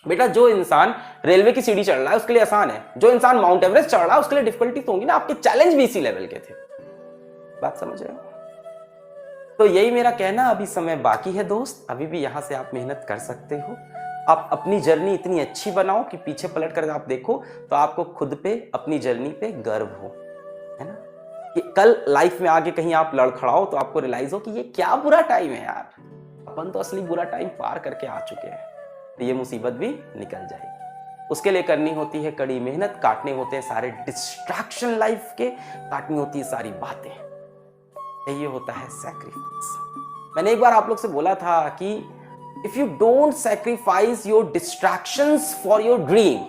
बेटा जो इंसान रेलवे की सीढ़ी चढ़ रहा है उसके लिए आसान है, जो इंसान माउंट एवरेस्ट चढ़ रहा है उसके लिए डिफिकल्टी तो होंगी ना। आपके चैलेंज भी इसी लेवल के थे, बात समझ रहे हो? तो यही मेरा कहना, अभी समय बाकी है दोस्त, अभी भी यहां से आप मेहनत कर सकते हो। आप अपनी जर्नी इतनी अच्छी बनाओ कि पीछे पलट कर आप देखो तो आपको खुद पे, अपनी जर्नी पे गर्व हो, है ना? कि कल लाइफ में आगे कहीं आप लड़खड़ाओ तो आपको रियलाइज हो कि ये क्या बुरा टाइम है यार, अपन तो असली बुरा टाइम पार करके आ चुके हैं, तो ये मुसीबत भी निकल जाएगी। उसके लिए करनी होती है कड़ी मेहनत, काटने होते हैं सारे डिस्ट्रैक्शन लाइफ के, काटनी होती है सारी बातें, ये होता है सैक्रिफाइस। मैंने एक बार आप लोग से बोला था कि if you don't sacrifice your distractions for your dream,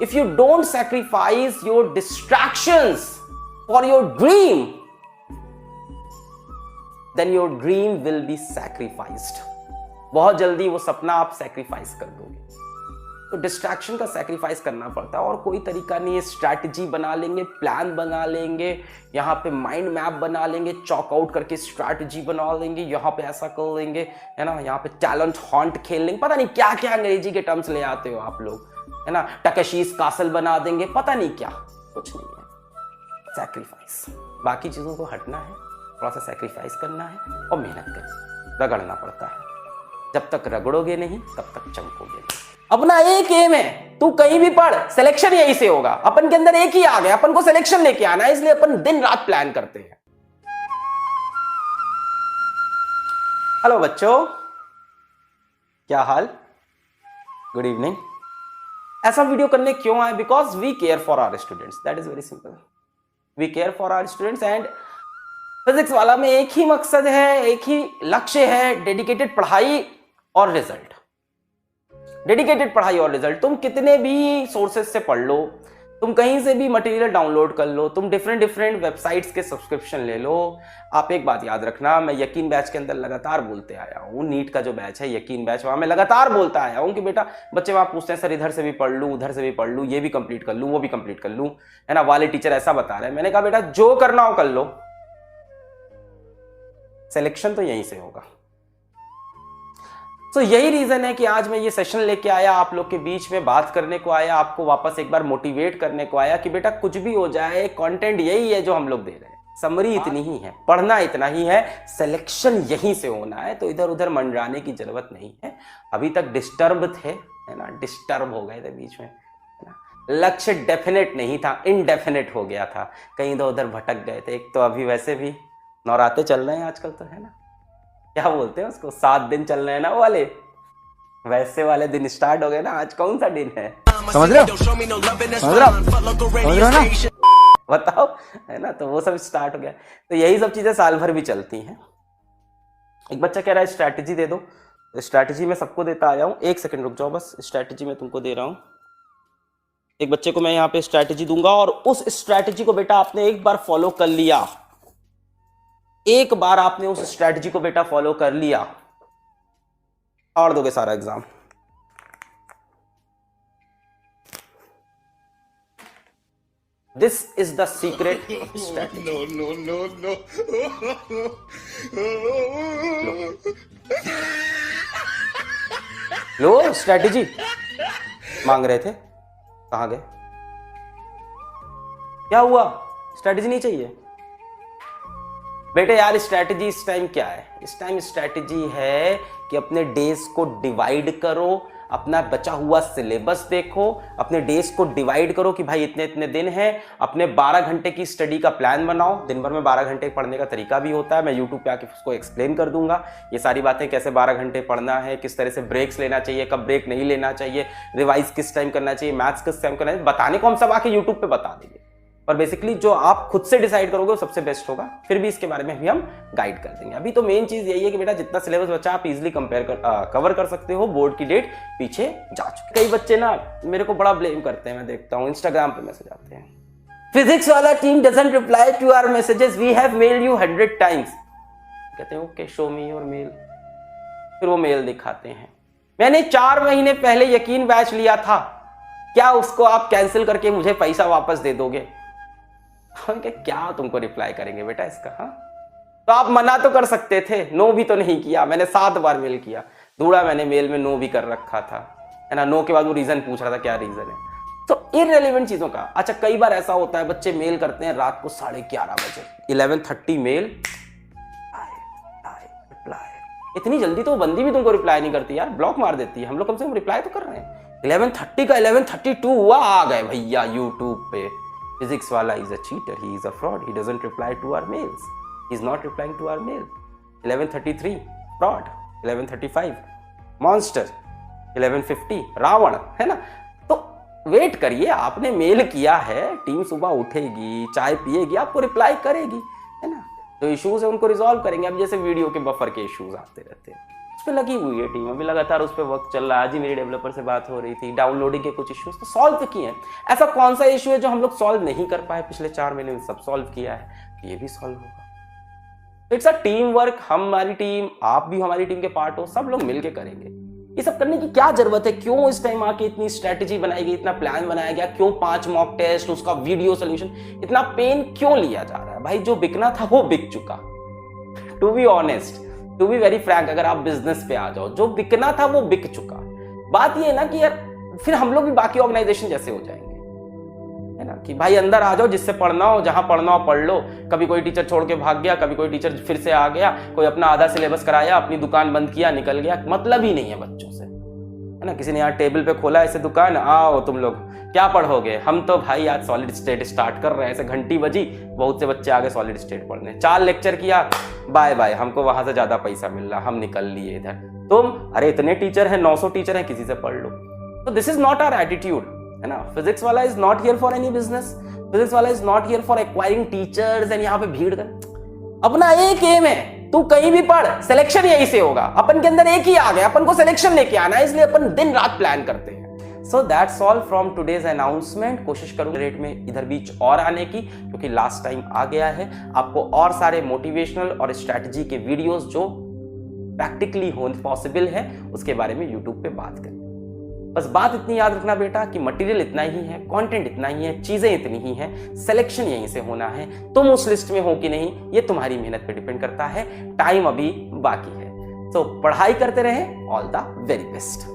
if you don't sacrifice your distractions for your dream, then your dream will be sacrificed. बहुत जल्दी वो सपना आप सैक्रिफाइस कर दोगे। तो डिस्ट्रैक्शन का सैक्रिफाइस करना पड़ता है और कोई तरीका नहीं है। स्ट्रैटेजी बना लेंगे, प्लान बना लेंगे, यहाँ पे माइंड मैप बना लेंगे, चॉक आउट करके स्ट्रैटेजी बना लेंगे, यहाँ पे ऐसा कर लेंगे, है ना, यहाँ पे टैलेंट हंट खेल लेंगे, पता नहीं क्या क्या अंग्रेजी के टर्म्स ले आते हो आप लोग, है ना, टकशीस कासल बना देंगे, पता नहीं क्या, कुछ नहीं है। सैक्रिफाइस, बाकी चीजों को हटना है, थोड़ा सा सैक्रिफाइस करना है और मेहनत करनी, रगड़ना पड़ता है। जब तक रगड़ोगे नहीं तब तक चमकोगे नहीं। अपना एक एम है, तू कहीं भी पढ़, सिलेक्शन यहीं से होगा। अपन के अंदर एक ही आ गया, अपन को सिलेक्शन लेके आना है, इसलिए अपन दिन रात प्लान करते हैं। हेलो बच्चों, क्या हाल? Good evening. ऐसा वीडियो करने क्यों आए? Because we care for our students, that is very simple. We care for our students and Physics Wallah में एक ही मकसद है, एक ही लक्ष्य है, डेडिकेटेड पढ़ाई और रिजल्ट। डेडिकेटेड पढ़ाई और रिजल्ट। तुम कितने भी सोर्सेज से पढ़ लो, तुम कहीं से भी मटेरियल डाउनलोड कर लो, तुम डिफरेंट वेबसाइट्स के सब्सक्रिप्शन ले लो, आप एक बात याद रखना, मैं यकीन बैच के अंदर लगातार बोलते आया हूँ, नीट का जो बैच है यकीन बैच, वहां मैं लगातार बोलता आया हूँ कि बेटा बच्चे वहां पूछते हैं सर इधर से भी पढ़ लूँ, उधर से भी पढ़ लूँ, ये भी कंप्लीट कर लूँ, वो भी कंप्लीट कर लूँ, है ना, वाले टीचर ऐसा बता रहे हैं। मैंने कहा बेटा जो करना हो कर लो, सिलेक्शन तो यहीं से होगा। तो यही रीजन है कि आज मैं ये सेशन लेके आया, आप लोग के बीच में बात करने को आया, आपको वापस एक बार मोटिवेट करने को आया कि बेटा कुछ भी हो जाए, कंटेंट यही है जो हम लोग दे रहे हैं, समरी इतनी ही है, पढ़ना इतना ही है, सिलेक्शन यहीं से होना है, तो इधर उधर मंडराने की जरूरत नहीं है। अभी तक डिस्टर्ब थे, है ना, डिस्टर्ब हो गए थे बीच में, है ना, लक्ष्य डेफिनेट नहीं था, इनडेफिनेट हो गया था, कहीं इधर उधर भटक गए थे। एक तो अभी वैसे भी नवरात्रे चल रहे हैं आजकल, तो है ना, क्या बोलते हैं उसको, 7 दिन चल रहे हैं ना, वो वाले वैसे वाले दिन स्टार्ट हो गए ना। आज कौन सा दिन है, समझ रहे हो? समझ रहे हो ना? बताओ, है ना, तो वो सब स्टार्ट हो गया। तो यही सब चीजें साल भर भी चलती हैं। एक बच्चा कह रहा है स्ट्रैटेजी दे दो, स्ट्रैटेजी मैं सबको देता आया हूं। एक सेकंड रुक जाओ, बस स्ट्रैटेजी मैं तुमको दे रहा हूं। एक बच्चे को मैं यहाँ पे स्ट्रैटेजी दूंगा और उस स्ट्रैटेजी को बेटा आपने एक बार फॉलो कर लिया, एक बार आपने उस स्ट्रैटेजी को बेटा फॉलो कर लिया, और दोगे सारा exam. This is the secret strategy. No. Low strategy मांग रहे थे, कहां गए? क्या हुआ? स्ट्रैटेजी नहीं चाहिए बेटे? यार स्ट्रैटेजी इस टाइम क्या है? इस टाइम स्ट्रैटेजी है कि अपने डेज को डिवाइड करो, अपना बचा हुआ सिलेबस देखो, अपने डेज को डिवाइड करो कि भाई इतने इतने दिन हैं, अपने 12 घंटे की स्टडी का प्लान बनाओ। दिन भर में 12 घंटे पढ़ने का तरीका भी होता है, मैं यूट्यूब पे आके उसको एक्सप्लेन कर दूंगा, ये सारी बातें, कैसे 12 घंटे पढ़ना है, किस तरह से ब्रेक्स लेना चाहिए, कब ब्रेक नहीं लेना चाहिए, रिवाइज किस टाइम करना चाहिए, मैथ्स किस टाइम करना चाहिए, बताने को हम सब आके यूट्यूब पे बता देंगे, पर बेसिकली जो आप खुद से डिसाइड करोगे वो सबसे बेस्ट होगा। फिर भी इसके बारे में भी हम गाइड कर देंगे। अभी तो मेन चीज यही है कि बेटा जितना सिलेबस बचा आप इजीली कवर कर सकते हो, बोर्ड की डेट पीछे जा चुकी। कई बच्चे ना मेरे को बड़ा ब्लेम करते हैं, मैं देखता हूँ इंस्टाग्राम पे मैसेज आते हैं, Physics Wallah team doesn't reply to our messages, we have mailed you 100 times. कहते हैं okay show me your mail, फिर वो मेल दिखाते हैं। मैंने 4 महीने पहले यकीन बैच लिया था, क्या उसको आप कैंसिल करके मुझे पैसा वापस दे दोगे? क्या तुमको रिप्लाई करेंगे बेटा इसका? हाँ, तो आप मना तो कर सकते थे, नो भी तो नहीं किया, मैंने 7 बार मेल किया। थोड़ा मैंने मेल में नो भी कर रखा था, है ना। नो के बाद वो रीजन पूछ रहा था क्या रीजन है। तो इररिलेवेंट चीजों का। अच्छा, कई बार ऐसा होता है बच्चे मेल करते हैं रात को 11:30 बजे, 11:30 मेल, रिप्लाई। इतनी जल्दी तो वो बंदी भी तुमको रिप्लाई नहीं करती यार, ब्लॉक मार देती है। हम लोग कम से कम रिप्लाई तो कर रहे हैं। 11:30 का 11:32 हुआ, आ गए भैया यूट्यूब पे, Physics Wallah is a cheater, he is a fraud, he doesn't reply to our mails, he is not replying to our mail. 11:33 fraud, 11:35 monster, 11:50 Ravan, है ना। तो वेट करिए, आपने मेल किया है, टीम सुबह उठेगी, चाय पिएगी, आपको रिप्लाई करेगी, है ना। जो इश्यूज है उनको रिजॉल्व करेंगे। अब जैसे वीडियो के बफर के इश्यूज आते रहते हैं, उस पर लगी हुई है टीम, अभी लगातार उस पर वर्क चल रहा है। आज ही मेरी डेवलपर से बात हो रही थी, डाउनलोडिंग के कुछ इश्यूज तो सॉल्व किए हैं। ऐसा कौन सा इशू है जो हम लोग सॉल्व नहीं कर पाए पिछले 4 महीने में? सब सॉल्व किया है, ये भी सॉल्व होगा। इट्स अ टीम वर्क, हमारी टीम, आप भी हमारी टीम के पार्ट हो, सब लोग मिलके करेंगे। ये सब करने की क्या जरूरत है? क्यों इस टाइम आके इतनी स्ट्रेटेजी बनाई गई, इतना प्लान बनाया गया? क्यों 5 मॉक टेस्ट, उसका वीडियो सोल्यूशन, इतना पेन क्यों लिया जा रहा है? भाई जो बिकना था वो बिक चुका। To be honest, to be very frank, अगर आप बिजनेस पे आ जाओ, जो बिकना था वो बिक चुका। बात ये है ना कि यार फिर हम लोग भी बाकी ऑर्गेनाइजेशन जैसे हो जाएंगे, है ना, कि भाई अंदर आ जाओ, जिससे पढ़ना हो, जहां पढ़ना हो पढ़ लो। कभी कोई टीचर छोड़ के भाग गया, कभी कोई टीचर फिर से आ गया, कोई अपना आधा सिलेबस कराया, अपनी दुकान बंद किया, निकल गया। मतलब ही नहीं है बच्चों से, है ना। किसी ने यहाँ टेबल पे खोला ऐसे दुकान, आओ तुम लोग क्या पढ़ोगे? हम तो भाई आज सॉलिड स्टेट स्टार्ट कर रहे हैं। ऐसे घंटी बजी, बहुत से बच्चे आगे सॉलिड स्टेट पढ़ने, 4 लेक्चर किया, बाय बाय, हमको वहां से ज्यादा पैसा मिल रहा, हम निकल लिए इधर। तुम, अरे इतने टीचर हैं, 900 टीचर हैं, किसी से पढ़ लो। तो this is not our attitude, है ना। Physics Wallah is not here for any business, Physics Wallah is not here for acquiring teachers and यहाँ पे भीड़ कर। अपना एक एम है, तू कहीं भी पढ़, सिलेक्शन यहीं से होगा। अपन के अंदर एक ही आ गया, अपन को सिलेक्शन लेके आना है, इसलिए अपन दिन रात प्लान करते हैं। So that's all from today's announcement. कोशिश करूंगा रेट में इधर बीच और आने की, क्योंकि लास्ट टाइम आ गया है। आपको और सारे मोटिवेशनल और स्ट्रैटेजी के वीडियोस जो प्रैक्टिकली हो पॉसिबल है, उसके बारे में यूट्यूब पे बात करें। बस बात इतनी याद रखना बेटा कि मटेरियल इतना ही है, कंटेंट इतना ही है, चीजें इतनी ही हैं, सिलेक्शन यहीं से होना है। तुम उस लिस्ट में हो कि नहीं, ये तुम्हारी मेहनत पे डिपेंड करता है। टाइम अभी बाकी है, तो पढ़ाई करते रहें। All the very best.